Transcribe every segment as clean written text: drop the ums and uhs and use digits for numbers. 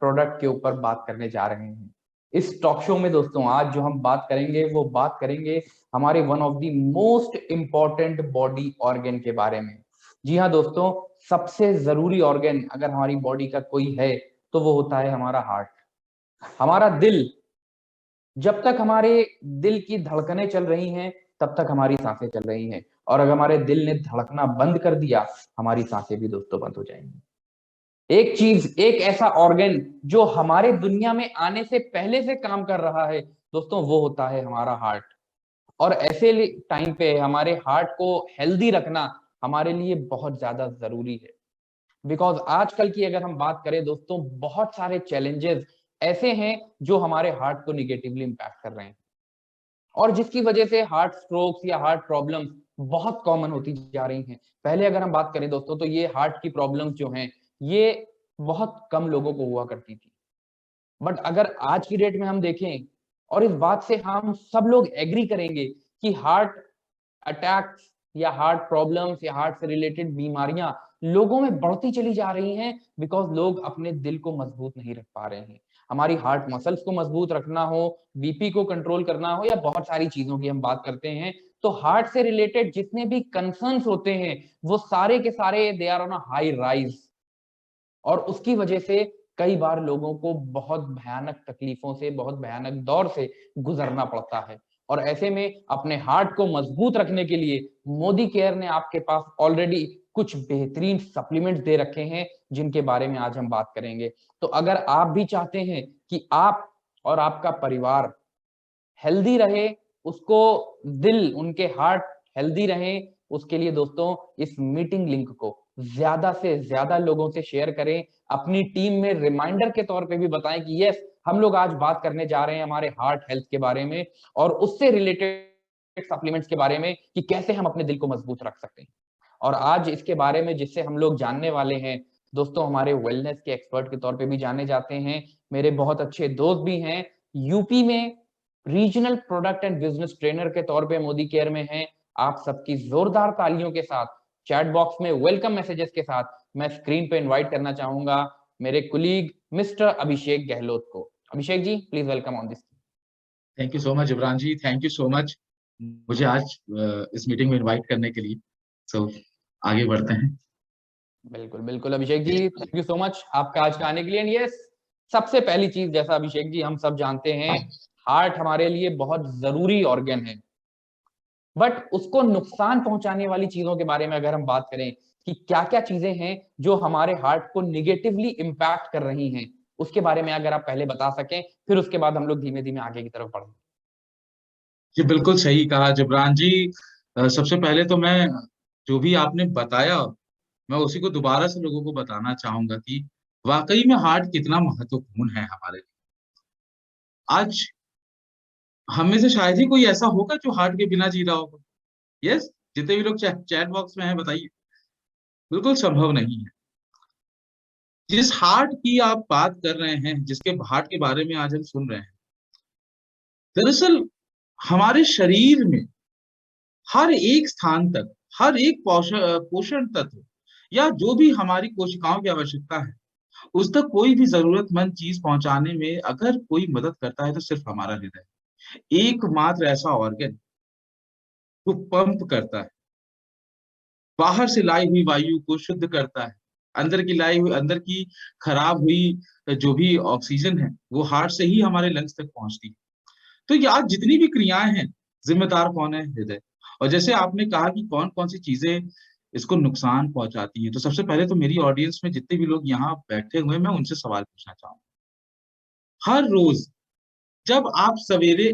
Product के ऊपर बात करने जा रहे हैं। इस टॉक शो में दोस्तों आज जो हम बात करेंगे वो बात करेंगे हमारे one of the most important body organ के बारे में। जी हाँ दोस्तों, सबसे जरूरी ऑर्गन अगर हमारी बॉडी का कोई है तो वो होता है हमारा हार्ट, हमारा दिल। जब तक हमारे दिल की धड़कनें चल रही हैं तब तक हमारी सांसें चल रही हैं, और अगर हमारे दिल ने धड़कना बंद कर दिया हमारी सांसें भी दोस्तों बंद हो जाएंगी। एक चीज, एक ऐसा ऑर्गन जो हमारे दुनिया में आने से पहले से काम कर रहा है दोस्तों, वो होता है हमारा हार्ट। और ऐसे टाइम पे हमारे हार्ट को हेल्दी रखना हमारे लिए बहुत ज्यादा जरूरी है। बिकॉज आजकल की अगर हम बात करें दोस्तों, बहुत सारे चैलेंजेस ऐसे हैं जो हमारे हार्ट को निगेटिवली इंपैक्ट कर रहे हैं, और जिसकी वजह से हार्ट स्ट्रोक्स या हार्ट प्रॉब्लम्स बहुत कॉमन होती जा रही हैं। पहले अगर हम बात करें दोस्तों तो ये हार्ट की प्रॉब्लम्स जो हैं ये बहुत कम लोगों को हुआ करती थी। बट अगर आज की डेट में हम देखें, और इस बात से हम सब लोग एग्री करेंगे कि हार्ट अटैक्स या हार्ट प्रॉब्लम्स या हार्ट से रिलेटेड बीमारियां लोगों में बढ़ती चली जा रही हैं, बिकॉज लोग अपने दिल को मजबूत नहीं रख पा रहे हैं। हमारी हार्ट मसल्स को मजबूत रखना हो, बीपी को कंट्रोल करना हो, या बहुत सारी चीजों की हम बात करते हैं, तो हार्ट से रिलेटेड जितने भी कंसर्न्स होते हैं वो सारे के सारे they are on a high rise. और उसकी वजह से कई बार लोगों को बहुत भयानक तकलीफों से, बहुत भयानक दौर से गुजरना पड़ता है। और ऐसे में अपने हार्ट को मजबूत रखने के लिए मोदी केयर ने आपके पास ऑलरेडी कुछ बेहतरीन सप्लीमेंट्स दे रखे हैं जिनके बारे में आज हम बात करेंगे। तो अगर आप भी चाहते हैं कि आप और आपका परिवार हेल्दी रहे, उसको दिल, उनके हार्ट हेल्दी रहे, उसके लिए दोस्तों इस मीटिंग लिंक को ज्यादा से ज्यादा लोगों से शेयर करें। अपनी टीम में रिमाइंडर के तौर पे भी बताएं कि यस, हम लोग आज बात करने जा रहे हैं हमारे हार्ट हेल्थ के बारे में और उससे रिलेटेड सप्लीमेंट्स के बारे में कि कैसे हम अपने दिल को मजबूत रख सकते हैं। और आज इसके बारे में जिससे हम लोग जानने वाले हैं दोस्तों, हमारे वेलनेस के एक्सपर्ट के तौर पे भी जाने जाते हैं, मेरे बहुत अच्छे दोस्त भी हैं, यूपी में regional product and business trainer के तौर पे मोदी केयर में हैं। आप सबकी जोरदार तालियों के साथ, चैट बॉक्स में वेलकम मैसेजेस के साथ मैं स्क्रीन पे इनवाइट करना चाहूंगा मेरे कुलीग मिस्टर अभिषेक गहलोत को। Abhishek ji, please welcome on this. Thank you so much Ibran ji, thank you so much मुझे आज इस मीटिंग में इनवाइट करने के लिए। सो आगे बढ़ते हैं। बिल्कुल बिल्कुल Abhishek ji, thank you so much आपका आज का आने के लिए। यस, सबसे पहली चीज, जैसा अभिषेक जी हम सब जानते हैं, हार्ट हमारे लिए बहुत जरूरी ऑर्गन है। बट उसको नुकसान पहुंचाने वाली चीजों के बारे में अगर हम बात करें कि क्या क्या चीजें हैं जो हमारे हार्ट को निगेटिवली इंपैक्ट कर रही हैं, उसके बारे में अगर आप पहले बता सकें, फिर उसके बाद हम लोग धीमे धीमे आगे की तरफ बढ़ें। जी बिल्कुल सही कहा जिब्रान जी। सबसे पहले तो मैं जो भी आपने बताया मैं उसी को दोबारा से लोगों को बताना चाहूंगा कि वाकई में हार्ट कितना महत्वपूर्ण है हमारे लिए। आज हम में से शायद ही कोई ऐसा होगा जो हार्ट के बिना जी रहा होगा। यस, जितने भी लोग चैट बॉक्स में हैं बताइए। बिल्कुल संभव नहीं है। जिस हार्ट की आप बात कर रहे हैं, जिसके हार्ट के बारे में आज हम सुन रहे हैं, दरअसल हमारे शरीर में हर एक स्थान तक, हर एक पोषण तत्व या जो भी हमारी कोशिकाओं की आवश्यकता है उस तक कोई भी जरूरतमंद चीज पहुंचाने में अगर कोई मदद करता है तो सिर्फ हमारा हृदय। एकमात्र ऐसा ऑर्गन जो पंप करता है, बाहर से लाई हुई वायु को शुद्ध करता है, अंदर की खराब हुई जो भी ऑक्सीजन है वो हार्ट से ही हमारे लंग्स तक पहुंचती है। तो ये आज जितनी भी क्रियाएं हैं, जिम्मेदार कौन है? हृदय। और जैसे आपने कहा कि कौन कौन सी चीजें इसको नुकसान पहुंचाती हैं, तो सबसे पहले तो मेरी ऑडियंस में जितने भी लोग यहाँ बैठे हुए हैं मैं उनसे सवाल पूछना चाहूंगा। हर रोज जब आप सवेरे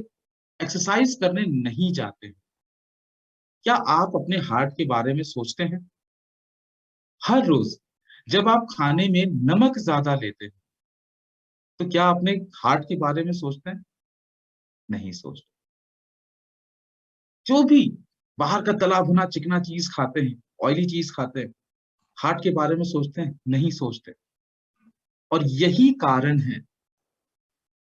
एक्सरसाइज करने नहीं जाते, क्या आप अपने हार्ट के बारे में सोचते हैं? हर रोज जब आप खाने में नमक ज्यादा लेते हैं, तो क्या अपने हार्ट के बारे में सोचते हैं? नहीं सोचते। जो भी बाहर का तला भुना चिकना चीज खाते हैं, ऑयली चीज खाते हैं, हार्ट के बारे में सोचते हैं? नहीं सोचते। और यही कारण है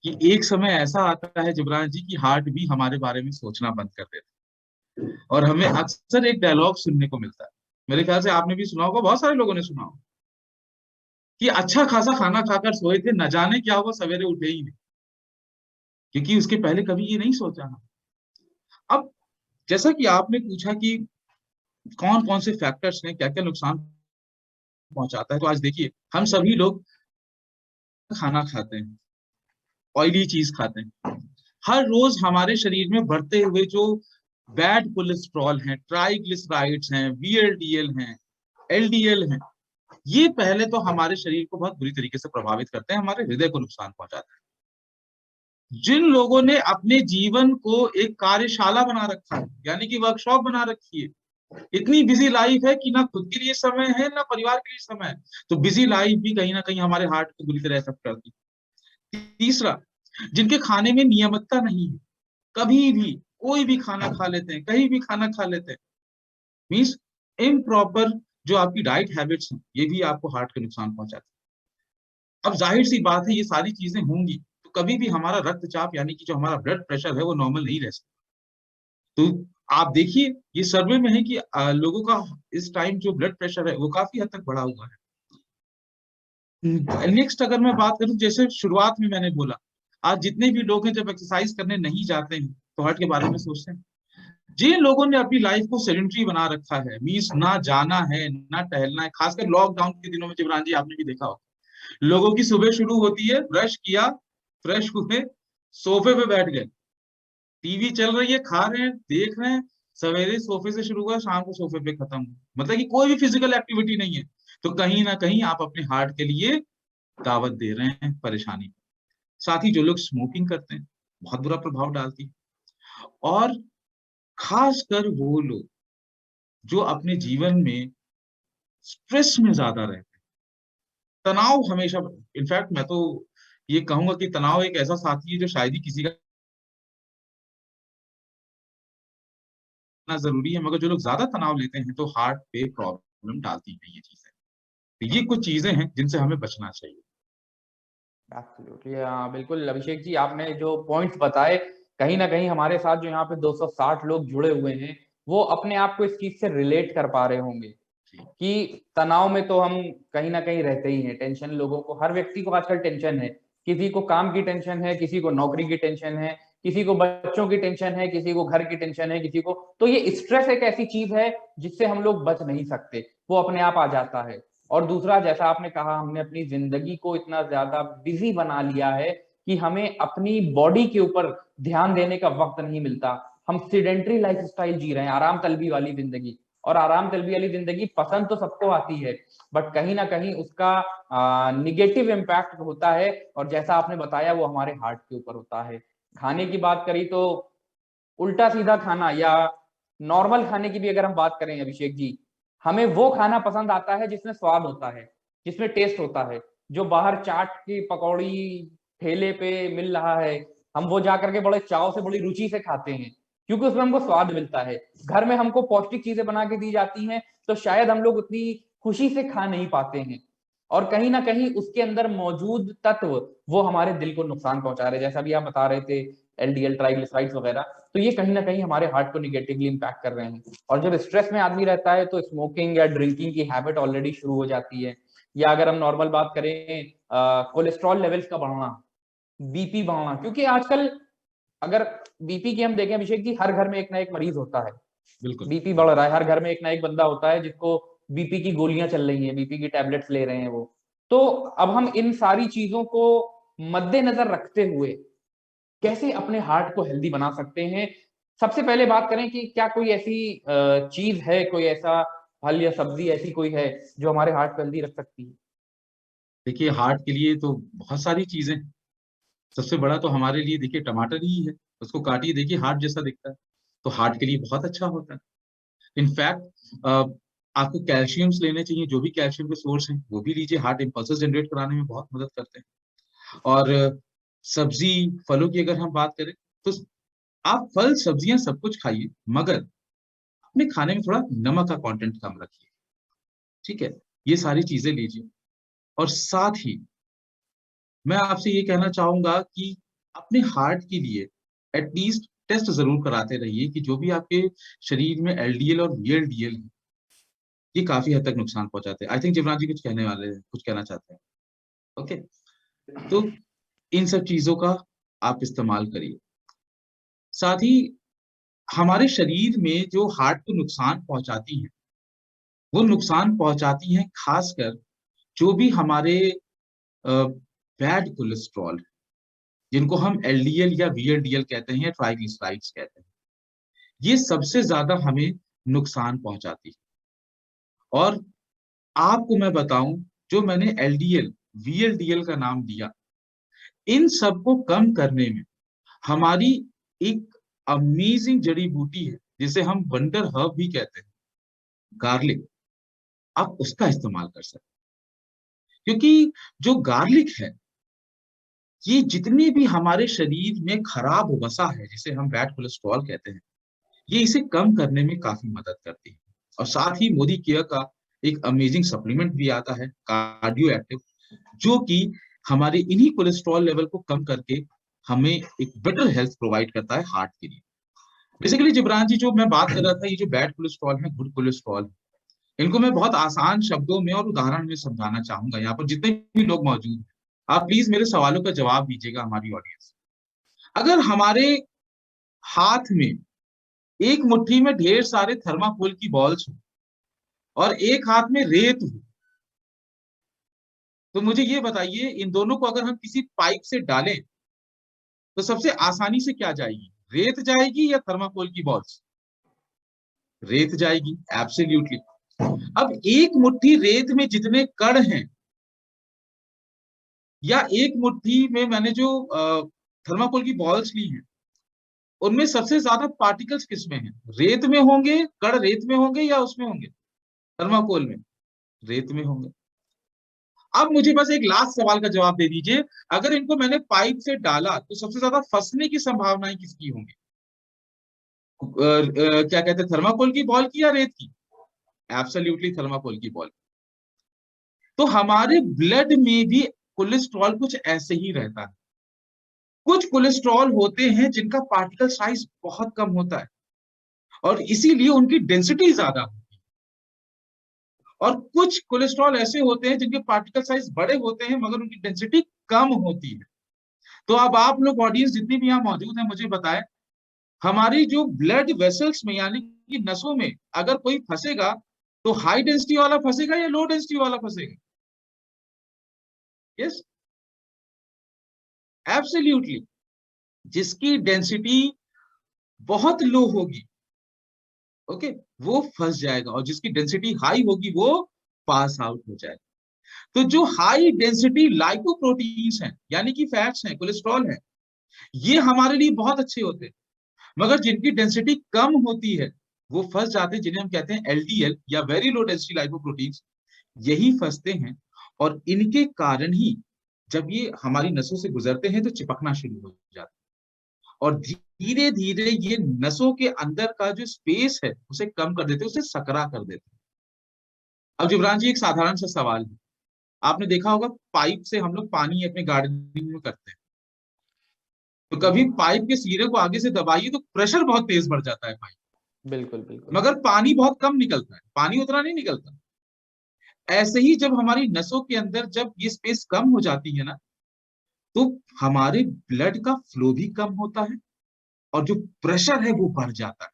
कि एक समय ऐसा आता है जिब्रान जी की हार्ट भी हमारे बारे में सोचना बंद कर देता है। और हमें अक्सर एक डायलॉग सुनने को मिलता है, मेरे ख्याल से आपने भी सुना होगा, बहुत सारे लोगों ने सुना होगा, कि अच्छा खासा खाना खाकर सोए थे, न जाने क्या हुआ सवेरे उठे ही नहीं, क्योंकि उसके पहले कभी ये नहीं सोचा ना। अब जैसा कि आपने पूछा कि कौन कौन से फैक्टर्स हैं, क्या क्या नुकसान पहुंचाता है, तो आज देखिए हम सभी लोग खाना खाते हैं, ऑयली चीज खाते हैं, हर रोज हमारे शरीर में बढ़ते हुए जो बैड कोलेस्ट्रॉल हैं, ट्राइग्लिसराइड्स हैं, वीएलडीएल हैं, एलडीएल हैं, ये पहले तो हमारे शरीर को बहुत बुरी तरीके से प्रभावित करते हैं, हमारे हृदय को नुकसान पहुंचाते हैं। जिन लोगों ने अपने जीवन को एक कार्यशाला बना रखा है, यानी कि वर्कशॉप बना रखी है, इतनी बिजी लाइफ है कि ना खुद के लिए समय है ना परिवार के लिए समय है, तो बिजी लाइफ भी कहीं ना कहीं हमारे हार्ट को बुरी तरह इफेक्ट करती है। तीसरा, जिनके खाने में नियमितता नहीं है, कभी भी कोई भी खाना खा लेते हैं, कहीं भी खाना खा लेते हैं, मीन्स इम्प्रॉपर जो आपकी डाइट हैबिट्स हैं, ये भी आपको हार्ट के नुकसान पहुंचाते हैं। अब जाहिर सी बात है, ये सारी चीजें होंगी तो कभी भी हमारा रक्तचाप यानी कि जो हमारा ब्लड प्रेशर है वो नॉर्मल नहीं रह सकता। तो आप देखिए, ये सर्वे में है कि लोगों का इस टाइम जो ब्लड प्रेशर है वो काफी हद तक बढ़ा हुआ है। नेक्स्ट अगर मैं बात करूं, जैसे शुरुआत में मैंने बोला, आज जितने भी लोग हैं जब एक्सरसाइज करने नहीं जाते हैं तो हार्ट के बारे में सोचते हैं। जिन लोगों ने अपनी लाइफ को सेडेंटरी बना रखा है, मीन्स ना जाना है ना टहलना है, खासकर लॉकडाउन के दिनों में, जिब्रान जी आपने भी देखा होगा, लोगों की सुबह शुरू होती है, ब्रश किया, फ्रेश हुए, सोफे पे बैठ गए, टीवी चल रही है, खा रहे हैं, देख रहे हैं, सवेरे सोफे से शुरू हुआ, शाम को सोफे पे खत्म, मतलब कि कोई भी फिजिकल एक्टिविटी नहीं है। तो कहीं ना कहीं आप अपने हार्ट के लिए दावत दे रहे हैं परेशानी। साथ ही जो लोग स्मोकिंग करते हैं, बहुत बुरा प्रभाव डालती है। और खासकर वो लोग जो अपने जीवन में स्ट्रेस में ज्यादा रहते हैं, तनाव हमेशा, इनफैक्ट मैं तो ये कहूंगा कि तनाव एक ऐसा साथी है जो शायद ही किसी का इतना जरूरी है, मगर जो लोग ज्यादा तनाव लेते हैं तो हार्ट पे प्रॉब्लम डालती है ये चीजें। तो ये कुछ चीजें हैं जिनसे हमें बचना चाहिए। एब्सोल्युटली, हाँ बिल्कुल अभिषेक जी, आपने जो पॉइंट्स बताए, कहीं ना कहीं हमारे साथ जो यहाँ पे 260 लोग जुड़े हुए हैं, वो अपने आप को इस चीज से रिलेट कर पा रहे होंगे कि तनाव में तो हम कहीं ना कहीं रहते ही हैं। टेंशन लोगों को, हर व्यक्ति को आजकल टेंशन है, किसी को काम की टेंशन है, किसी को नौकरी की टेंशन है, किसी को बच्चों की टेंशन है, किसी को घर की टेंशन है, किसी को, तो ये स्ट्रेस एक ऐसी चीज है जिससे हम लोग बच नहीं सकते, वो अपने आप आ जाता है। और दूसरा, जैसा आपने कहा, हमने अपनी जिंदगी को इतना ज्यादा बिजी बना लिया है कि हमें अपनी बॉडी के ऊपर ध्यान देने का वक्त नहीं मिलता। हम सीडेंट्री लाइफस्टाइल जी रहे हैं, आराम तलबी वाली जिंदगी। और आराम तलबी वाली जिंदगी पसंद तो सबको आती है, बट कहीं ना कहीं उसका निगेटिव इम्पैक्ट होता है, और जैसा आपने बताया वो हमारे हार्ट के ऊपर होता है। खाने की बात करी तो उल्टा सीधा खाना या नॉर्मल खाने की भी अगर हम बात करें अभिषेक जी, हमें वो खाना पसंद आता है जिसमें स्वाद होता है, जिसमें टेस्ट होता है। जो बाहर चाट की पकौड़ी ठेले पे मिल रहा है, हम वो जाकर के बड़े चाव से, बड़ी रुचि से खाते हैं, क्योंकि उसमें हमको स्वाद मिलता है। घर में हमको पौष्टिक चीजें बना के दी जाती हैं, तो शायद हम लोग उतनी खुशी से खा नहीं पाते हैं। और कहीं ना कहीं उसके अंदर मौजूद तत्व वो हमारे दिल को नुकसान पहुंचा रहे हैं, जैसा भी आप बता रहे थे, एलडीएल, ट्राइग्लिसराइड्स वगैरह। तो ये कहीं ना कहीं हमारे हार्ट को निगेटिवली इम्पैक्ट कर रहे हैं। और जब स्ट्रेस में आदमी रहता है तो स्मोकिंग या ड्रिंकिंग की हैबिट ऑलरेडी शुरू हो जाती है। या अगर हम नॉर्मल बात करें, कोलेस्ट्रॉल लेवल्स का बढ़ना, बीपी बढ़ना, क्योंकि आजकल अगर बीपी की हम देखें अभिषेक जी, हर घर में एक ना एक मरीज होता है, बिल्कुल। बीपी बढ़ रहा है, हर घर में एक ना एक बंदा होता है जिसको बीपी की गोलियां चल रही हैं, बीपी की टैबलेट्स ले रहे हैं वो। तो अब हम इन सारी चीजों को मद्देनजर रखते हुए कैसे अपने हार्ट को हेल्दी बना सकते हैं? सबसे पहले बात करें कि क्या कोई ऐसी चीज है, कोई ऐसा फल या सब्जी ऐसी कोई है जो हमारे हार्ट को हेल्दी रख सकती है? देखिए हार्ट के लिए तो बहुत सारी चीजें, सबसे बड़ा तो हमारे लिए देखिए टमाटर ही है। उसको काटिए, देखिए हार्ट जैसा दिखता है, तो हार्ट के लिए बहुत अच्छा होता है। इनफैक्ट आपको कैल्शियम्स लेने चाहिए, जो भी कैल्शियम के सोर्स हैं वो भी लीजिए, हार्ट इम्पल्सेस जनरेट कराने में बहुत मदद करते हैं। और सब्जी फलों की अगर हम बात करें, तो आप फल सब्जियां सब कुछ खाइए, मगर अपने खाने में थोड़ा नमक का कंटेंट कम रखिए, ठीक है? ये सारी चीजें लीजिए। और साथ ही मैं आपसे ये कहना चाहूंगा कि अपने हार्ट के लिए एटलीस्ट टेस्ट जरूर कराते रहिए कि जो भी आपके शरीर में एलडीएल और वीएलडीएल है, ये काफी हद तक नुकसान पहुंचाते हैं। आई थिंक जिवराज जी कुछ कहने वाले हैं, कुछ कहना चाहते हैं। ओके, तो इन सब चीजों का आप इस्तेमाल करिए। साथ ही हमारे शरीर में जो हार्ट को नुकसान पहुंचाती है, वो नुकसान पहुंचाती हैं खासकर जो भी हमारे बैड कोलेस्ट्रॉल, जिनको हम एलडीएल या वीएलडीएल कहते हैं या ट्राइग्लिसराइड्स कहते हैं, ये सबसे ज्यादा हमें नुकसान पहुंचाती है। और आपको मैं बताऊं, जो मैंने एलडीएल वीएलडीएल का नाम दिया, इन सबको कम करने में हमारी एक अमेजिंग जड़ी बूटी है जिसे हम वंडर हर्ब भी कहते हैं, गार्लिक। आप उसका इस्तेमाल कर सकते हैं, क्योंकि जो गार्लिक है, ये जितनी भी हमारे शरीर में खराब वसा है जिसे हम बैड कोलेस्ट्रॉल कहते हैं, ये इसे कम करने में काफी मदद करती है। और साथ ही मोदी केयर का एक अमेजिंग सप्लीमेंट भी आता है, कार्डियो एक्टिव, जो कि हमारे इन्हीं कोलेस्ट्रॉल लेवल को कम करके हमें एक बेटर हेल्थ प्रोवाइड करता है हार्ट के लिए। बेसिकली जिब्रान जी, जो मैं बात कर रहा था, ये जो बैड कोलेस्ट्रॉल है, गुड कोलेस्ट्रॉल, इनको मैं बहुत आसान शब्दों में और उदाहरण में समझाना चाहूंगा। यहाँ पर जितने भी लोग मौजूद हैं, आप प्लीज मेरे सवालों का जवाब दीजिएगा, हमारी ऑडियंस। अगर हमारे हाथ में एक मुट्ठी में ढेर सारे थर्माकोल की बॉल्स हो और एक हाथ में रेत हो, तो मुझे ये बताइए, इन दोनों को अगर हम किसी पाइप से डालें तो सबसे आसानी से क्या जाएगी, रेत जाएगी या थर्माकोल की बॉल्स? रेत जाएगी, एब्सोल्युटली। अब एक मुट्ठी रेत में जितने कण हैं, या एक मुट्ठी में मैंने जो थर्माकोल की बॉल्स ली हैं, उनमें सबसे ज्यादा पार्टिकल्स किसमें हैं? रेत में होंगे, कण रेत में होंगे, या उसमें होंगे, थर्माकोल में? रेत में होंगे। अब मुझे बस एक लास्ट सवाल का जवाब दे दीजिए, अगर इनको मैंने पाइप से डाला तो सबसे ज्यादा फंसने की संभावनाएं किसकी होंगी? क्या कहते हैं, थर्माकोल की बॉल की या रेत की? एब्सोल्युटली थर्माकोल की बॉल। तो हमारे ब्लड में भी कोलेस्ट्रॉल कुछ ऐसे ही रहता है। कुछ कोलेस्ट्रॉल होते हैं जिनका पार्टिकल साइज बहुत कम होता है और इसीलिए उनकी डेंसिटी ज्यादा होती है, और कुछ कोलेस्ट्रॉल ऐसे होते हैं जिनके पार्टिकल साइज बड़े होते हैं मगर उनकी डेंसिटी कम होती है। तो अब आप लोग ऑडियंस जितनी भी यहाँ मौजूद है, मुझे बताएं, हमारी जो ब्लड वेसल्स में यानी कि नसों में अगर कोई फंसेगा तो हाई डेंसिटी वाला फंसेगा या लो डेंसिटी वाला फंसेगा? Yes, absolutely. जिसकी डेंसिटी बहुत लो होगी, ओके, वो फंस जाएगा, और जिसकी डेंसिटी हाई होगी वो पास आउट हो जाएगा। तो जो हाई डेंसिटी लाइपोप्रोटीन्स हैं, यानी कि फैट्स हैं, कोलेस्ट्रॉल है, ये हमारे लिए बहुत अच्छे होते हैं। मगर जिनकी डेंसिटी कम होती है वो फंस जाते हैं, जिन्हें हम कहते हैं एलडीएल या वेरी लो डेंसिटी लाइपोप्रोटीन्स, यही फंसते हैं। और इनके कारण ही जब ये हमारी नसों से गुजरते हैं तो चिपकना शुरू हो जाता है, और धीरे धीरे ये नसों के अंदर का जो स्पेस है उसे कम कर देते हैं, उसे सकरा कर देते हैं। अब जुबरान जी, एक साधारण सा सवाल है, आपने देखा होगा पाइप से हम लोग पानी अपने गार्डनिंग में करते हैं, तो कभी पाइप के सिरे को आगे से दबाइए तो प्रेशर बहुत तेज बढ़ जाता है पाइप, बिल्कुल बिल्कुल। मगर पानी बहुत कम निकलता है, पानी उतना नहीं निकलता। ऐसे ही जब हमारी नसों के अंदर जब ये स्पेस कम हो जाती है ना, तो हमारे ब्लड का फ्लो भी कम होता है और जो प्रेशर है वो बढ़ जाता है।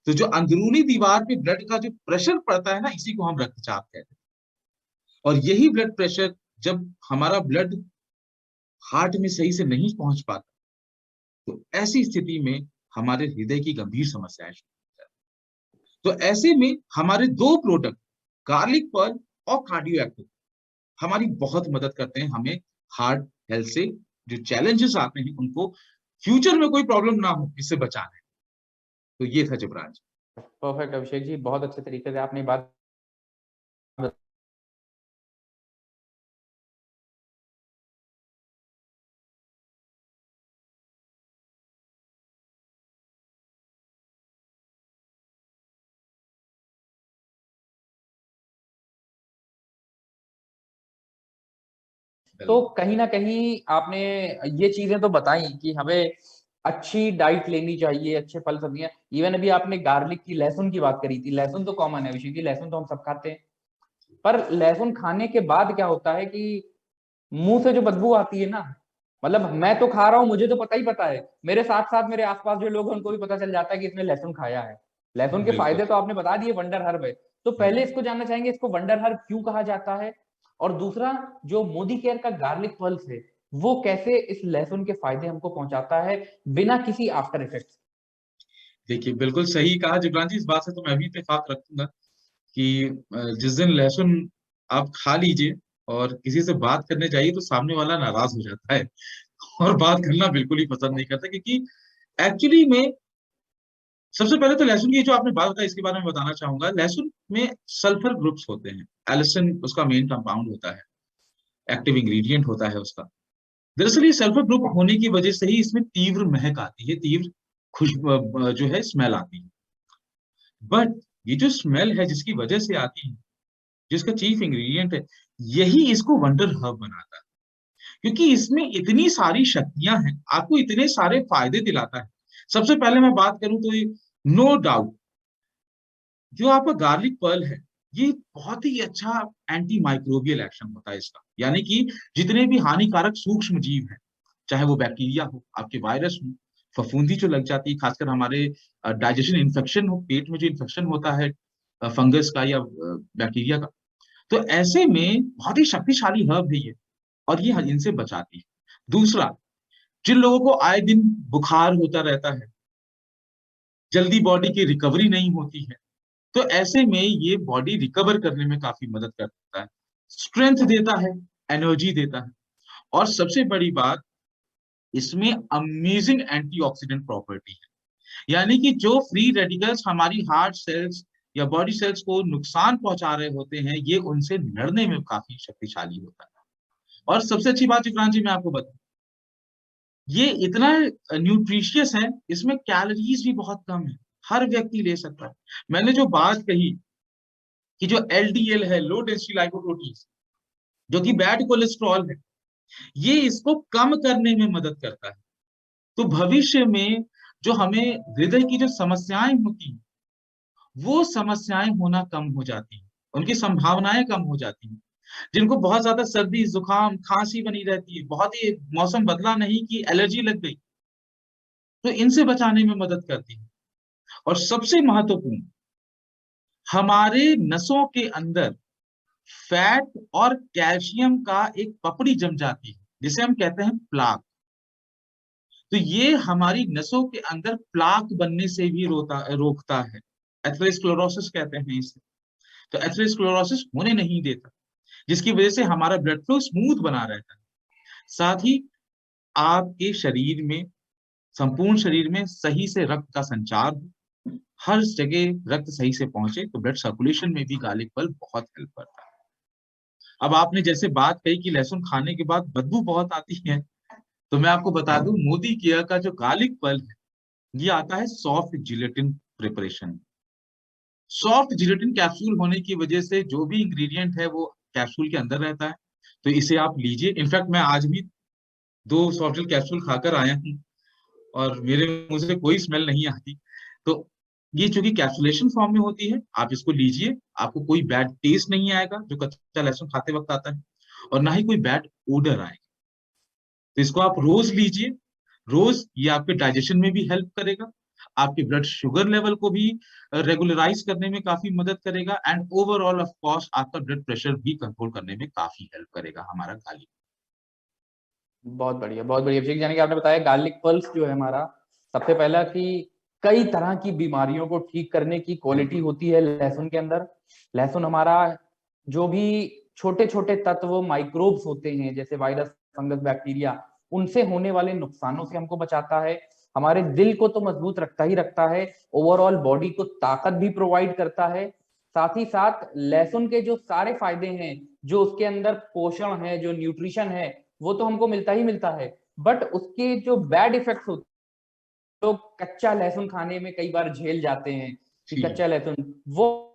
तो जो अंदरूनी दीवार पे ब्लड का जो प्रेशर पड़ता है ना, इसी को हम रक्तचाप कहते हैं। और यही ब्लड प्रेशर, जब हमारा ब्लड हार्ट में सही से नहीं पहुंच पाता, तो ऐसी स्थिति में हमारे हृदय की गंभीर समस्याएं शुरू हो जाती। तो ऐसे में हमारे दो प्रोडक्ट, गार्लिक पर्ल और कार्डियो एक्टिव, हमारी बहुत मदद करते हैं हमें हार्ट हेल्थ से जो चैलेंजेस आते हैं उनको फ्यूचर में कोई प्रॉब्लम ना हो, इससे बचाना है। तो ये था जुबरान जी। परफेक्ट अभिषेक जी, बहुत अच्छे तरीके से आपने बात तो कहीं ना कहीं आपने ये चीजें तो बताई कि हमें अच्छी डाइट लेनी चाहिए, अच्छे फल सब्जियां। इवन अभी आपने गार्लिक की, लहसुन की बात करी थी। लहसुन तो कॉमन है विषय की, लहसुन तो हम सब खाते हैं। पर लहसुन खाने के बाद क्या होता है कि मुंह से जो बदबू आती है ना, मतलब मैं तो खा रहा हूँ, मुझे तो पता है, मेरे साथ साथ मेरे आसपास जो लोग हैं उनको भी पता चल जाता है कि इसने लहसुन खाया है। लहसुन के बिल्कुल। फायदे तो आपने बता दिए, वंडर हर्ब है। तो पहले इसको जानना चाहेंगे इसको वंडर हर्ब क्यों कहा जाता है, और दूसरा जो मोदी केयर का गार्लिक पल्स है वो कैसे इस लहसुन के फायदे हमको पहुंचाता है बिना किसी आफ्टर इफेक्ट। देखिए, बिल्कुल सही कहा जिब्रान जी, इस बात से तो मैं भी इत्तेफाक रखूंगा कि जिस दिन लहसुन आप खा लीजिए और किसी से बात करने जाइए तो सामने वाला नाराज हो जाता है और बात करना बिल्कुल ही पसंद नहीं करता, क्योंकि एक्चुअली में सबसे पहले तो लहसुन की जो आपने बात बताई इसके बारे में बताना चाहूंगा। लहसुन में सल्फर ग्रुप्स होते हैं, एलिसिन उसका मेन कंपाउंड होता है, एक्टिव इंग्रेडिएंट होता है उसका। दरअसल ये सल्फर ग्रुप होने की वजह से ही इसमें तीव्र महक आती है, तीव्र खुशबू जो है स्मेल आती है। बट ये जो स्मेल है जिसकी वजह से आती है, जिसका चीफ इंग्रेडिएंट है, यही इसको वंडर हर्ब बनाता है, क्योंकि इसमें इतनी सारी शक्तियां हैं, आपको इतने सारे फायदे दिलाता है। सबसे पहले मैं बात करूं तो नो डाउट जो आपका गार्लिक पर्ल है, ये बहुत ही अच्छा एंटी माइक्रोबियल एक्शन होता है इसका। यानी कि जितने भी हानिकारक सूक्ष्म जीव हैं, चाहे वो बैक्टीरिया हो, आपके वायरस हो, फफूंदी जो लग जाती है, खासकर हमारे डाइजेशन इन्फेक्शन हो, पेट में जो इन्फेक्शन होता है फंगस का या बैक्टीरिया का, तो ऐसे में बहुत ही शक्तिशाली हर्ब है ये, और ये इनसे बचाती है। दूसरा, जिन लोगों को आए दिन बुखार होता रहता है, जल्दी बॉडी की रिकवरी नहीं होती है, तो ऐसे में ये बॉडी रिकवर करने में काफी मदद करता है, स्ट्रेंथ देता है, एनर्जी देता है। और सबसे बड़ी बात, इसमें अमेजिंग एंटीऑक्सीडेंट प्रॉपर्टी है। यानी कि जो फ्री रेडिकल्स हमारी हार्ट सेल्स या बॉडी सेल्स को न्युकसान पहुंचा रहे होते हैं, ये उनसे लड़ने में काफी शक्तिशाली होता है। और सबसे अच्छी बात विक्रांत जी मैं आपको बताऊं, ये इतना न्यूट्रिशियस है, इसमें कैलोरीज भी बहुत कम है, हर व्यक्ति ले सकता है। मैंने जो बात कही कि जो एलडीएल है, लो डेंसिटी लाइपोप्रोटीन, जो कि बैड कोलेस्ट्रॉल है, ये इसको कम करने में मदद करता है। तो भविष्य में जो हमें हृदय की जो समस्याएं होती हैं, वो समस्याएं होना कम हो जाती हैं, उनकी संभावनाएं कम हो जाती हैं। जिनको बहुत ज्यादा सर्दी जुकाम खांसी बनी रहती है, बहुत ही मौसम बदला नहीं कि एलर्जी लग गई, तो इनसे बचाने में मदद करती है। और सबसे महत्वपूर्ण, हमारे नसों के अंदर फैट और कैल्शियम का एक पपड़ी जम जाती है, जिसे हम कहते हैं प्लाक। तो ये हमारी नसों के अंदर प्लाक बनने से भी रोकता है। एथेरोस्क्लेरोसिस कहते हैं इसे। तो एथेरोस्क्लेरोसिस होने नहीं देता, जिसकी वजह से हमारा ब्लड फ्लो स्मूथ बना रहता है। साथ ही आपके शरीर में, संपूर्ण शरीर में सही से रक्त का संचार हो, हर जगह रक्त सही से पहुंचे, तो ब्लड सर्कुलेशन में भी गार्लिक पल्प बहुत हेल्प करता है। अब आपने जैसे बात कही कि लहसुन खाने के बाद बदबू बहुत आती है, तो मैं आपको बता दूं, मोदी केयर का जो गार्लिक पल्प है, ये आता है soft gelatin preparation. Soft gelatin capsule होने की वजह से जो भी इंग्रेडिएंट है वो कैप्सूल के अंदर रहता है। तो इसे आप लीजिए, इनफैक्ट मैं आज भी 2 सॉफ्ट जेल कैप्सूल खाकर आया हूँ और मेरे मुंह से कोई स्मेल नहीं आती। तो ये चूंकि कैप्सुलेशन फॉर्म में होती है, आप इसको लीजिए, आपको कोई बैड टेस्ट नहीं आएगा जो कच्चा लहसुन खाते वक्त आता है, और ना ही कोई बैड ओडर आएगा। तो इसको आप रोज लीजिए, रोज, ये आपके डाइजेशन में भी हेल्प करेगा, आपके ब्लड शुगर लेवल को भी रेगुलराइज करने में काफी मदद करेगा, एंड ओवरऑल ऑफ कोर्स आपका ब्लड प्रेशर भी कंट्रोल करने में काफी हेल्प करेगा हमारा गार्लिक। बहुत बढ़िया, बहुत बढ़िया अभिषेक, यानी कि आपने बताया गार्लिक पल्स जो है हमारा, सबसे पहला कि कई तरह की बीमारियों को ठीक करने की क्वालिटी होती है लहसुन के अंदर। लहसुन हमारा जो भी छोटे छोटे तत्व माइक्रोब्स होते हैं, जैसे वायरस, फंगस, बैक्टीरिया, उनसे होने वाले नुकसानों से हमको बचाता है। हमारे दिल को तो मजबूत रखता ही रखता है, ओवरऑल बॉडी को ताकत भी प्रोवाइड करता है। साथ ही साथ लहसुन के जो सारे फायदे हैं, जो उसके अंदर पोषण है, जो न्यूट्रिशन है, वो तो हमको मिलता ही मिलता है। बट उसके जो बैड इफेक्ट्स होते हैं, लोग कच्चा लहसुन खाने में कई बार झेल जाते हैं कि जी। कच्चा लहसुन, वो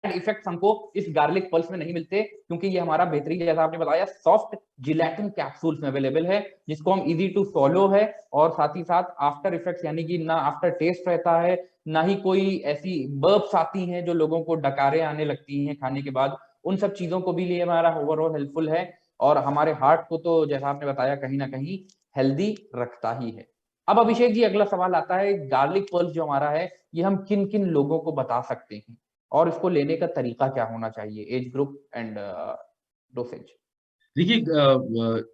इफेक्ट्स हमको इस गार्लिक पल्स में नहीं मिलते, क्योंकि ये हमारा बेहतरीन, जैसा आपने बताया, सॉफ्ट जिलेटिन कैप्सूल्स में अवेलेबल है, जिसको हम इजी टू फॉलो है। और साथ ही साथ आफ्टर इफेक्ट्स, यानी कि ना आफ्टर टेस्ट रहता है, ना ही कोई ऐसी बर्ब्स आती हैं जो लोगों को डकारे आने लगती हैं खाने के बाद, उन सब चीजों को भी लिए हमारा ओवरऑल हेल्पफुल है। और हमारे हार्ट को तो जैसा आपने बताया कहीं ना कहीं हेल्दी रखता ही है। अब अभिषेक जी अगला सवाल आता है, गार्लिक पल्स जो हमारा है ये हम किन किन लोगों को बता सकते हैं और इसको लेने का तरीका क्या होना चाहिए, एज ग्रुप एंड डोसेज? देखिए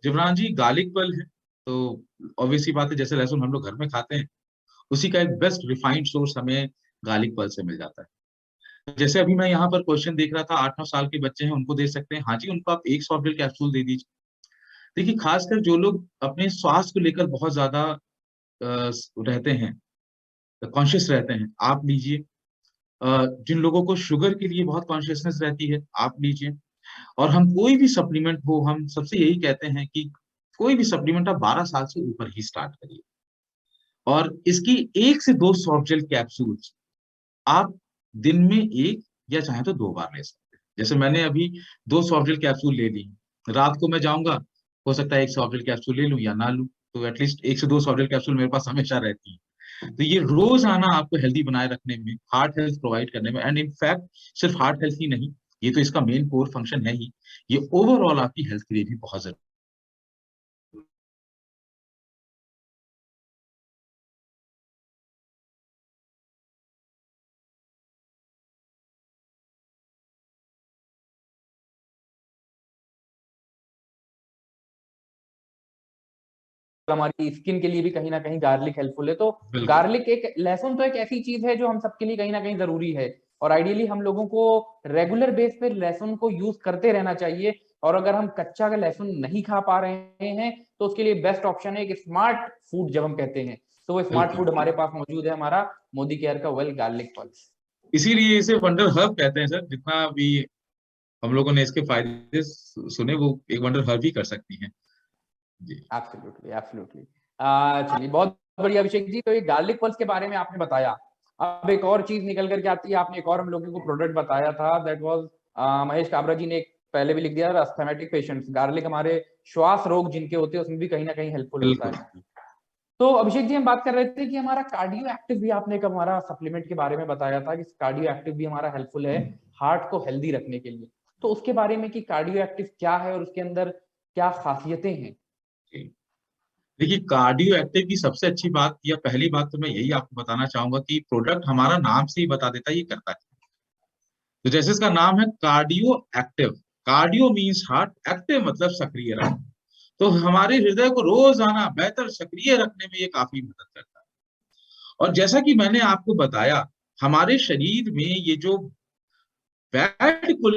जिब्रान जी, गार्लिक पल है तो ऑब्वियसली बात है, जैसे लहसुन हम लोग घर में खाते हैं, उसी का एक बेस्ट रिफाइंड सोर्स हमें गार्लिक पल्स से मिल जाता है। जैसे अभी मैं यहाँ पर क्वेश्चन देख रहा था, 8-9 साल के बच्चे हैं, उनको दे सकते हैं, हाँ जी, उनको आप एक सॉफ्टवेयर कैप्सूल दे दीजिए। देखिए, खासकर जो लोग अपने स्वास्थ्य को लेकर बहुत ज्यादा रहते हैं, कॉन्शियस रहते हैं, आप लीजिए। जिन लोगों को शुगर के लिए बहुत कॉन्शियसनेस रहती है, आप लीजिए। और हम कोई भी सप्लीमेंट हो, हम सबसे यही कहते हैं कि कोई भी सप्लीमेंट आप 12 साल से ऊपर ही स्टार्ट करिए। और इसकी 1 से 2 सॉफ्ट जेल कैप्सूल्स आप दिन में एक या चाहे तो 2 बार ले सकते हैं। जैसे मैंने अभी 2 सॉफ्ट जेल कैप्सूल ले ली, रात को मैं जाऊंगा, हो सकता है 1 सॉफ्ट जेल कैप्सूल ले लूं या ना लूं, तो एटलीस्ट 1 से 2 सॉफ्ट जेल कैप्सूल मेरे पास हमेशा रहती है। तो ये रोजाना आपको हेल्दी बनाए रखने में, हार्ट हेल्थ प्रोवाइड करने में, एंड इनफैक्ट सिर्फ हार्ट हेल्थ ही नहीं, ये तो इसका मेन कोर फंक्शन है ही, ये ओवरऑल आपकी हेल्थ के लिए भी बहुत जरूरी हमारी स्किन के लिए भी कहीं ना कहीं गार्लिक हेल्पफुल है। तो है। बिल्कुल। गार्लिक एक लहसुन तो एक ऐसी चीज है जो हम सबके लिए कहीं ना कहीं जरूरी है, और आइडियली हम लोगों को रेगुलर बेस पे लहसुन को यूज करते रहना चाहिए। और अगर हम कच्चा का लहसुन नहीं खा पा रहे हैं तो उसके लिए बेस्ट ऑप्शन है एक स्मार्ट फूड जब हम कहते हैं, तो वो स्मार्ट बिल्कुल, फूड हमारे पास मौजूद है, हमारा मोदी केयर का वेल गार्लिक पल्स। इसीलिए इसे वंडर हर्ब कहते हैं सर। जितना भी हम लोगों ने इसके फायदे सुने, वो एक वंडर हर्ब ही कर सकती हैं। जी। Absolutely absolutely. चलिए बहुत बढ़िया अभिषेक जी, तो ये गार्लिक पल्स के बारे में आपने बताया। अब एक और चीज निकल करके आती है, आपने एक और हम लोगों को प्रोडक्ट बताया था, दैट वाज महेश काबरा जी ने एक पहले भी लिख दिया, अस्थमेटिक पेशेंट्स, गार्लिक हमारे श्वास रोग जिनके होते हैं उसमें भी कहीं ना कहीं हेल्पफुल होता बिल्कुल। है। तो अभिषेक जी हम बात कर रहे थे कि हमारा कार्डियो एक्टिव भी आपने एक हमारा सप्लीमेंट के बारे में बताया था कि कार्डियो एक्टिव भी हमारा हेल्पफुल है हार्ट को हेल्दी रखने के लिए। तो उसके बारे में कि कार्डियो एक्टिव क्या है और उसके अंदर क्या खासियतें हैं? जी। देखिए, कार्डियो एक्टिव की सबसे अच्छी बात या पहली बात तो मैं यही आपको बताना चाहूंगा कि प्रोडक्ट हमारा नाम से ही बता देता है ये करता है। तो जैसे इसका नाम है cardio active, cardio means heart, active मतलब सक्रिय रखना, तो हमारे हृदय को रोजाना बेहतर सक्रिय रखने में ये काफी मदद करता है। और जैसा कि मैंने आपको बताया, हमारे शरीर में ये जो बैड को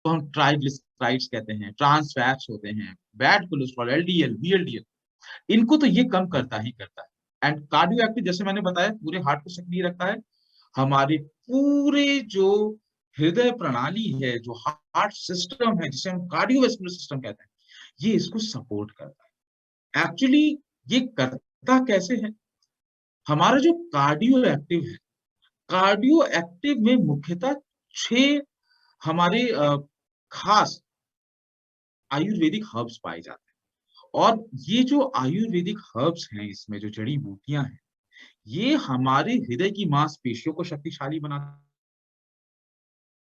हम ट्राइग्लिसराइड्स कहते हैं, ट्रांस फैट्स होते हैं, बैड कोलेस्ट्रॉल, एलडीएल, वीएलडीएल, इनको तो ये कम करता ही करता है। एंड कार्डियो एक्टिव जैसे मैंने बताया पूरे हार्ट को सक्रिय रखता है, हमारे पूरे जो हृदय प्रणाली है, जो हार्ट सिस्टम है, जिसे हम कार्डियोवैस्कुलर सिस्टम कहते हैं, ये इसको सपोर्ट करता है। एक्चुअली ये करता कैसे है? हमारा जो कार्डियो एक्टिव है, कार्डियो एक्टिव में मुख्यतः 6 हमारे खास आयुर्वेदिक हर्ब्स पाए जाते हैं। और ये जो आयुर्वेदिक हर्ब्स हैं, इसमें जो जड़ी बूटियां हैं, ये हमारे हृदय की मांसपेशियों को शक्तिशाली बनाते हैं।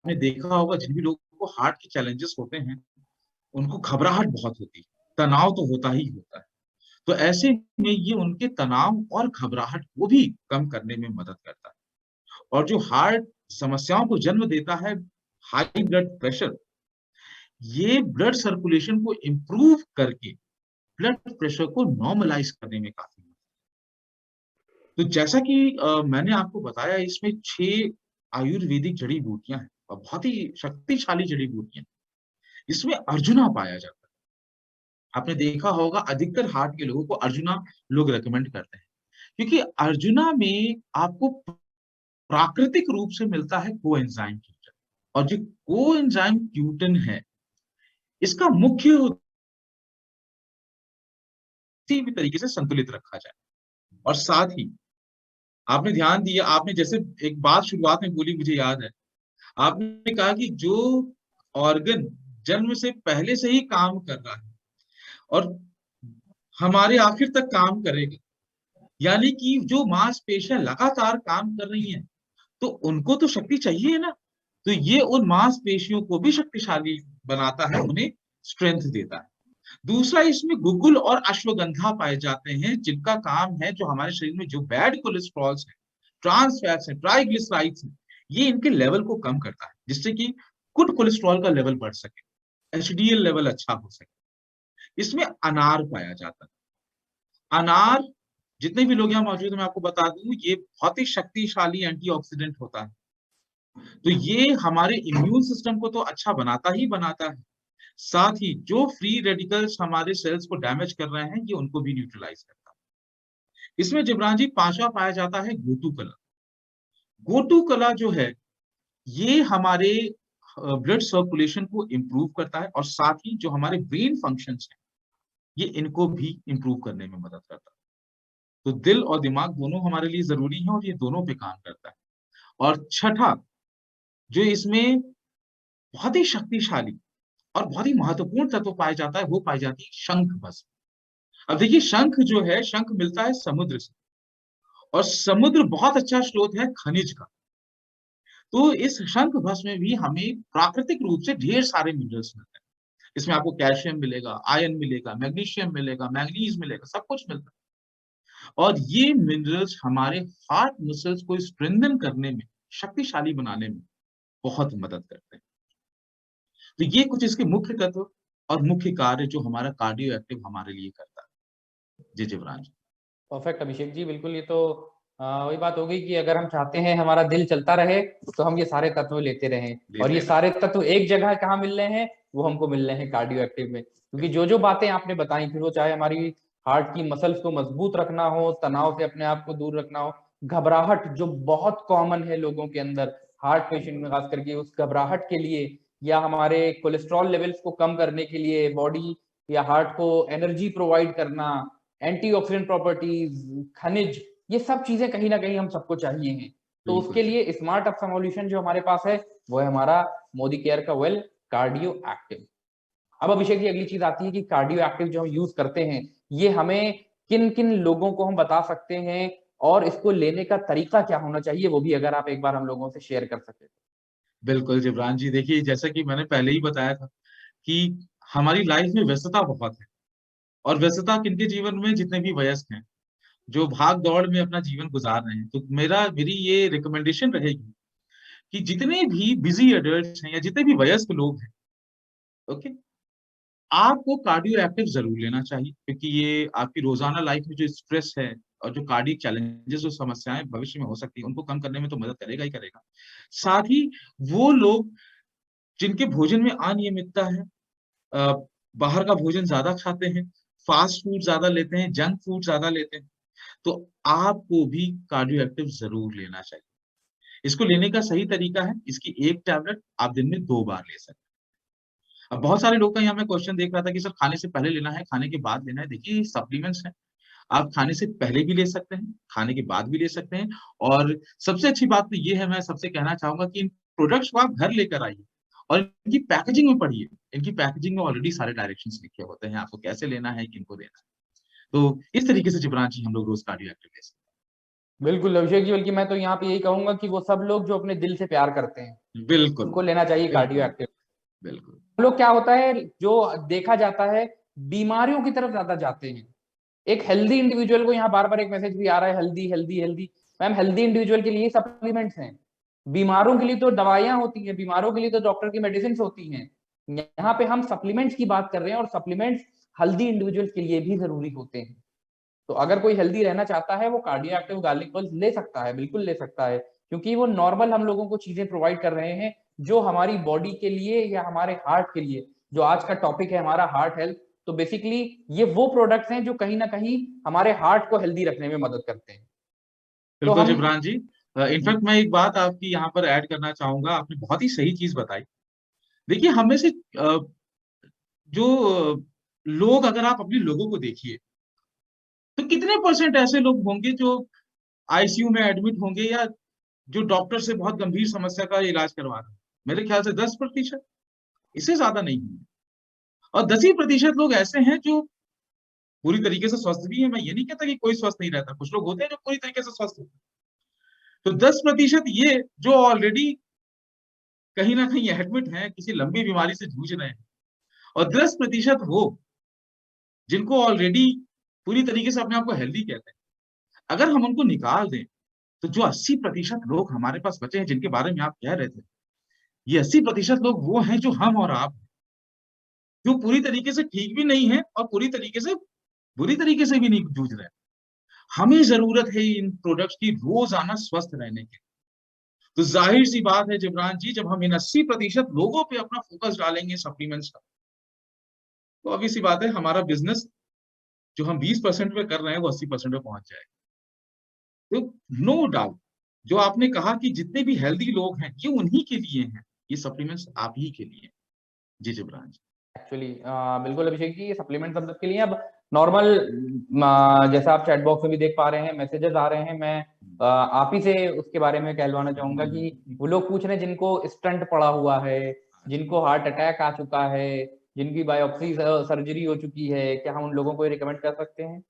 आपने देखा होगा जिन भी लोगों को हार्ट के चैलेंजेस होते हैं, उनको घबराहट बहुत होती है, तनाव तो होता ही होता है। तो ऐसे में ये उनके तनाव और घबराहट को भी कम करने में मदद करता है। और जो हार्ट समस्याओं को जन्म देता है, हाई ब्लड प्रेशर, ये ब्लड सर्कुलेशन को इम्प्रूव करके ब्लड प्रेशर को नॉर्मलाइज करने में काफी मदद। तो जैसा कि मैंने आपको बताया, इसमें 6 आयुर्वेदिक जड़ी बूटियां हैं और बहुत ही शक्तिशाली जड़ी बूटियां। इसमें अर्जुना पाया जाता है। आपने देखा होगा अधिकतर हार्ट के लोगों को अर्जुना लोग रेकमेंड करते हैं, क्योंकि अर्जुना में आपको प्राकृतिक रूप से मिलता है कोएंजाइम क्यूटन। और जो कोएंजाइम क्यूटन है, इसका मुख्य किसी भी तरीके से संतुलित रखा जाए। और साथ ही आपने ध्यान दिया, आपने जैसे एक बात शुरुआत में बोली, मुझे याद है, आपने कहा कि जो ऑर्गन जन्म से पहले से ही काम कर रहा है और हमारे आखिर तक काम करेगा, यानी कि जो मांसपेशियां लगातार काम कर रही हैं, तो उनको तो शक्ति चाहिए ना। तो ये उन मांसपेशियों को भी शक्तिशाली बनाता है, उन्हें स्ट्रेंथ देता है। दूसरा, इसमें गुगुल और अश्वगंधा पाए जाते हैं, जिनका काम है जो हमारे शरीर में जो बैड कोलेस्ट्रॉल है, ट्रांस फैट्स है, ट्राइग्लिसराइड्स है, ये इनके लेवल को कम करता है, जिससे कि गुड कोलेस्ट्रॉल का लेवल बढ़ सके, एचडीएल लेवल अच्छा हो सके। इसमें अनार पाया जाता है। अनार, जितने भी लोग यहाँ मौजूद हैं मैं आपको बता दूं, ये बहुत ही शक्तिशाली एंटीऑक्सीडेंट होता है। तो ये हमारे इम्यून सिस्टम को तो अच्छा बनाता ही बनाता है, साथ ही जो फ्री रेडिकल्स हमारे सेल्स को डैमेज कर रहे हैं, ये उनको भी न्यूट्रलाइज करता है। इसमें जिब्रान जी पांचवा पाया जाता है गोटू कला। गोटू कला जो है, ये हमारे ब्लड सर्कुलेशन को इंप्रूव करता है, और साथ ही जो हमारे ब्रेन फंक्शंस हैं, ये इनको भी इंप्रूव करने में मदद करता है। तो दिल और दिमाग दोनों हमारे लिए जरूरी है, और ये दोनों पे काम करता है। और छठा, जो इसमें बहुत ही शक्तिशाली और बहुत ही महत्वपूर्ण तत्व पाया जाता है, वो पाई जाती है शंख भस्म। अब देखिए, शंख जो है, शंख मिलता है समुद्र से, और समुद्र बहुत अच्छा स्रोत है खनिज का। तो इस शंख भस्म में भी हमें प्राकृतिक रूप से ढेर सारे मिनरल्स मिलते हैं। इसमें आपको कैल्शियम मिलेगा, आयरन मिलेगा, मैग्नीशियम मिलेगा, मैंगनीज मिलेगा, सब कुछ मिलता है। और ये मिनरल्स हमारे हार्ट मसल्स को स्ट्रेंथन करने में, शक्तिशाली बनाने में बहुत मदद करते हैं। तो ये कुछ इसके मुख्य तत्व और मुख्य कार्य जो हमारा कार्डियो एक्टिव हमारे लिए करता है। जी जिब्रान। परफेक्ट अभिषेक जी, बिल्कुल। ये तो वही बात हो गई कि अगर हम चाहते हैं हमारा दिल चलता रहे तो हम ये सारे तत्व लेते रहें, और ये सारे तत्व एक जगह कहाँ मिल रहे हैं, वो हमको मिल रहे हैं कार्डियो एक्टिव में। क्योंकि जो जो बातें आपने बताई, फिर वो चाहे हमारी हार्ट की मसल्स को मजबूत रखना हो, तनाव से अपने आप को दूर रखना हो, घबराहट जो बहुत कॉमन है लोगों के अंदर, हार्ट पेशेंट में खास करके, उस घबराहट के लिए, या हमारे कोलेस्ट्रॉल लेवल्स को कम करने के लिए, बॉडी या हार्ट को एनर्जी प्रोवाइड करना, एंटीऑक्सीडेंट प्रॉपर्टीज, खनिज, ये सब चीजें कहीं ना कहीं हम सबको चाहिए हैं। तो उसके लिए स्मार्ट अप सॉल्यूशन जो हमारे पास है, वो है हमारा मोदी केयर का वेल कार्डियो एक्टिव। अब अभिषेक जी, अगली चीज आती है कि कार्डियो एक्टिव जो हम यूज करते हैं, ये हमें किन किन लोगों को हम बता सकते हैं, और इसको लेने का तरीका क्या होना चाहिए, वो भी अगर आप एक बार हम लोगों से शेयर कर सके। बिल्कुल जिब्रान जी, देखिए जैसा कि मैंने पहले ही बताया था कि हमारी लाइफ में व्यस्तता बहुत है, और व्यस्तता किनके जीवन में, जितने भी वयस्क हैं, जो भाग दौड़ में अपना जीवन गुजार रहे हैं। तो मेरी ये रिकमेंडेशन रहेगी कि जितने भी बिजी एडल्ट्स हैं या जितने भी वयस्क लोग हैं, ओके, आपको कार्डियो एक्टिव जरूर लेना चाहिए, क्योंकि ये आपकी रोजाना लाइफ में जो स्ट्रेस है और जो कार्डियक चैलेंजेस, जो समस्याएं भविष्य में हो सकती है, उनको कम करने में तो मदद करेगा ही करेगा। साथ ही वो लोग जिनके भोजन में अनियमितता है, अ, बाहर का भोजन ज्यादा खाते हैं, फास्ट फूड ज्यादा लेते हैं, जंक फूड ज्यादा लेते हैं, तो आपको भी कार्डियो एक्टिव जरूर लेना चाहिए। इसको लेने का सही तरीका है, इसकी एक टैबलेट आप दिन में 2 बार ले सकते हैं। अब बहुत सारे लोग का यहाँ मैं क्वेश्चन देख रहा था कि सर खाने से पहले लेना है, खाने के बाद लेना है। देखिए, सप्लीमेंट्स हैं, आप खाने से पहले भी ले सकते हैं, खाने के बाद भी ले सकते हैं। और सबसे अच्छी बात तो ये है, मैं सबसे कहना चाहूंगा कि इन प्रोडक्ट्स को आप घर लेकर आइए और इनकी पैकेजिंग में पढ़िए। इनकी पैकेजिंग में ऑलरेडी सारे डायरेक्शंस लिखे होते हैं, आपको कैसे लेना है, किनको देना है। तो इस तरीके से जिब्रान जी हम लोग रोज कार्डियो एक्टिव ले सकते बिल्कुल अभिषेक जी, बल्कि मैं तो यहाँ पे यही कहूंगा कि वो सब लोग जो अपने दिल से प्यार करते हैं, हैं। बिल्कुल उनको लेना चाहिए कार्डियो बिल्कुल एक्टिव। बिल्कुल। लोग क्या होता है, जो देखा जाता है, बीमारियों की तरफ ज्यादा जाते हैं। एक हेल्दी इंडिविजुअल को यहाँ बार बार एक मैसेज भी आ रहा है, healthy healthy healthy. Ma'am, healthy individual के लिए सप्लीमेंट्स हैं, बीमारों के लिए तो दवाइयां होती हैं, बीमारों के लिए तो डॉक्टर की मेडिसिन होती हैं। यहाँ पे हम सप्लीमेंट्स की बात कर रहे हैं, और सप्लीमेंट्स हेल्दी इंडिविजुअल के लिए भी जरूरी होते हैं। तो अगर कोई हेल्दी रहना चाहता है, वो कार्डियो एक्टिव गार्लिक पल्स ले सकता है, बिल्कुल ले सकता है, क्योंकि वो नॉर्मल हम लोगों को चीजें प्रोवाइड कर रहे हैं जो हमारी बॉडी के लिए या हमारे हार्ट के लिए, जो आज का टॉपिक है हमारा हार्ट हेल्थ। तो बेसिकली ये वो प्रोडक्ट्स हैं जो कहीं ना कहीं हमारे हार्ट को हेल्दी रखने में मदद करते हैं। तो बिल्कुल हम जिब्रान जी, इनफैक्ट मैं एक बात आपकी यहाँ पर ऐड करना चाहूंगा। आपने बहुत ही सही चीज बताई। देखिए, हम में से जो लोग, अगर आप अपने लोगों को देखिए, तो कितने परसेंट ऐसे लोग होंगे जो आईसीयू में एडमिट होंगे, या जो डॉक्टर से बहुत गंभीर समस्या का इलाज करवा रहे हैं। मेरे ख्याल से 10%, इससे ज्यादा नहीं है। और 10% लोग ऐसे हैं जो पूरी तरीके से स्वस्थ भी है। मैं ये नहीं कहता कि कोई स्वस्थ नहीं रहता, कुछ लोग होते हैं जो पूरी तरीके से स्वस्थ होते हैं। तो 10% ये जो ऑलरेडी कहीं ना कहीं एडमिट है, किसी लंबी बीमारी से जूझ रहे हैं, और 10% वो जिनको ऑलरेडी पूरी तरीके से अपने आप को हेल्दी कहते हैं, अगर हम उनको निकाल दें तो जो 80% लोग हमारे पास बचे हैं, जिनके बारे में आप कह रहे थे, ये 80% लोग वो हैं जो हम और आप, जो पूरी तरीके से ठीक भी नहीं है और पूरी तरीके से बुरी तरीके से भी नहीं जूझ रहे हैं। हमें जरूरत है इन प्रोडक्ट्स की रोजाना स्वस्थ रहने की। तो जाहिर सी बात है जिब्रान जी, जब हम इन 80% लोगों पे अपना फोकस डालेंगे सप्लीमेंट्स का, तो obvious सी बात है हमारा बिजनेस जो हम 20% पे कर रहे हैं वो 80% पे पहुंच जाएगा। तो नो डाउट, जो आपने कहा कि जितने भी हेल्दी लोग हैं ये उन्हीं के लिए हैं, ये सप्लीमेंट्स आप ही के लिए हैं। जी जिब्रान जी। एक्चुअली बिल्कुल अभिषेक जी, ये सप्लीमेंट हम सबके लिए। अब नॉर्मल जैसा आप चैट बॉक्स में भी देख पा रहे हैं, मैसेजेस आ रहे हैं, मैं आप ही से उसके बारे में कहलवाना चाहूंगा कि वो लोग पूछ रहे हैं जिनको स्टंट पड़ा हुआ है, जिनको हार्ट अटैक आ चुका है, जिनकी बायोप्सी सर्जरी हो चुकी है, क्या हम उन लोगों को रिकमेंड कर सकते हैं?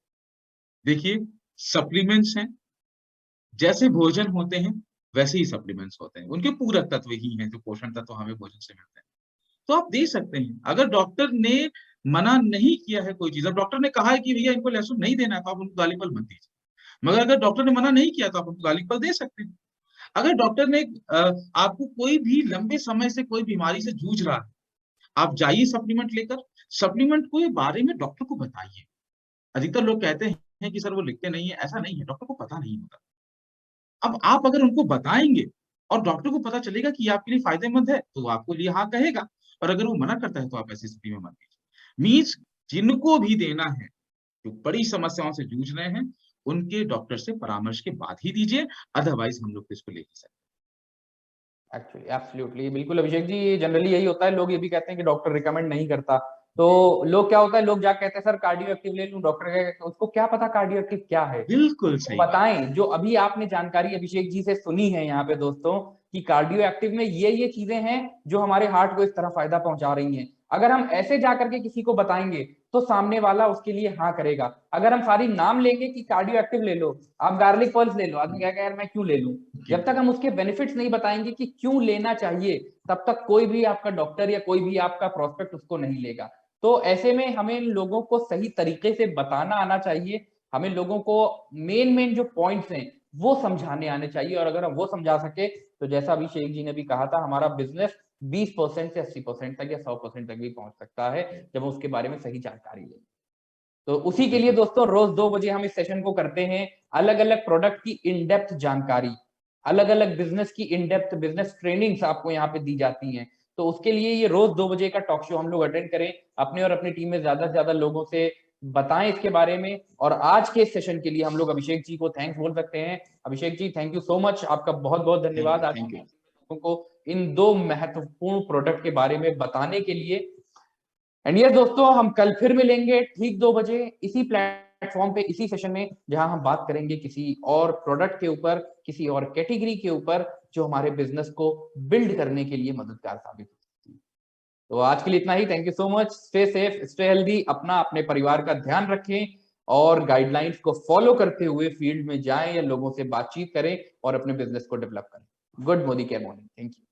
देखिए, सप्लीमेंट्स हैं, जैसे भोजन होते हैं वैसे ही सप्लीमेंट्स होते हैं, उनके पूरक तत्व ही हैं जो पोषण तत्व हमें भोजन से मिलते हैं। तो आप दे सकते हैं, अगर डॉक्टर ने मना नहीं किया है कोई चीज, अब डॉक्टर ने कहा है कि भैया इनको लहसुन नहीं देना है, तो आप उनको गाली फल मत दीजिए। मगर अगर डॉक्टर ने मना नहीं किया तो आप उनको गाली फल दे सकते हैं। अगर डॉक्टर ने आपको कोई भी लंबे समय से कोई बीमारी से जूझ रहा है, आप जाइए सप्लीमेंट लेकर, सप्लीमेंट के बारे में डॉक्टर को बताइए। अधिकतर लोग कहते हैं कि सर वो लिखते नहीं है, ऐसा नहीं है, डॉक्टर को पता नहीं होता। अब आप अगर उनको बताएंगे और डॉक्टर को पता चलेगा कि ये आपके लिए फायदेमंद है, तो वो आपको लिए हाँ कहेगा। और अगर वो मना करता है तो आप ऐसी स्थिति में मत लीजिए। मीन्स जिनको भी देना है, जो बड़ी समस्याओं से जूझ रहे हैं, उनके डॉक्टर से परामर्श के बाद ही दीजिए, अदरवाइज हम लोग तो इसको ले ही सकते एक्चुअली एब्सोल्युटली बिल्कुल अभिषेक जी, जनरली यही होता है, लोग ये भी कहते हैं कि डॉक्टर रिकमेंड नहीं करता। तो लोग क्या होता है, लोग जा कहते हैं सर कार्डियो एक्टिव ले लूं, डॉक्टर कहता है उसको क्या पता कार्डियो एक्टिव क्या है। हैं। बिल्कुल तो सही बात। बताएं, जो अभी आपने जानकारी अभिषेक जी से सुनी है यहाँ पे दोस्तों, कि कार्डियो एक्टिव में ये चीजें हैं जो हमारे हार्ट को इस तरह फायदा पहुंचा रही हैं। अगर हम ऐसे जाकर के किसी को बताएंगे तो सामने वाला उसके लिए हाँ करेगा। अगर हम सारी नाम लेंगे कि कार्डियो एक्टिव ले लो, आप गार्लिक पर्ल्स ले लो, आदमी कहेगा यार मैं क्यों ले लूं। जब तक हम उसके बेनिफिट्स नहीं बताएंगे कि क्यों लेना चाहिए, तब तक कोई भी आपका डॉक्टर या कोई भी आपका प्रोस्पेक्ट उसको नहीं लेगा। तो ऐसे में हमें लोगों को सही तरीके से बताना आना चाहिए। हमें लोगों को मेन जो पॉइंट्स हैं वो समझाने आने चाहिए। और अगर हम वो समझा सके तो जैसा अभिषेक जी ने भी कहा था, हमारा बिजनेस 20% से 80% तक या 100% तक भी पहुंच सकता है, जब हम उसके बारे में सही जानकारी लें। तो उसी के लिए बिल्कुल दोस्तों रोज 2 बजे हम इस सेशन को करते हैं। अलग अलग प्रोडक्ट की इन डेप्थ जानकारी, अलग अलग बिजनेस की इन डेप्थ बिजनेस ट्रेनिंग्स आपको यहाँ पे दी जाती हैं। तो उसके लिए ये रोज 2 बजे का टॉक शो हम लोग अटेंड करें, अपने और अपनी टीम में ज्यादा से ज्यादा लोगों से बताएं इसके बारे में। और आज के सेशन के लिए हम लोग अभिषेक जी को थैंक्स बोल सकते हैं। Abhishek ji thank you so much, आपका बहुत बहुत धन्यवाद आज थैंक यू। लोगों को इन 2 महत्वपूर्ण प्रोडक्ट के बारे में बताने के लिए। एंड यस दोस्तों, हम कल फिर मिलेंगे ठीक 2 बजे इसी प्लेटफॉर्म पे, इसी सेशन में, जहां हम बात करेंगे किसी और प्रोडक्ट के ऊपर, किसी और कैटेगरी के ऊपर जो हमारे बिजनेस को बिल्ड करने के लिए मददगार साबित हो सकती है। तो आज के लिए इतना ही। Thank you so much. Stay safe, stay healthy, अपना अपने परिवार का ध्यान रखें और गाइडलाइंस को फॉलो करते हुए फील्ड में जाएं या लोगों से बातचीत करें और अपने बिजनेस को डेवलप करें। Good Modi care morning. Thank you.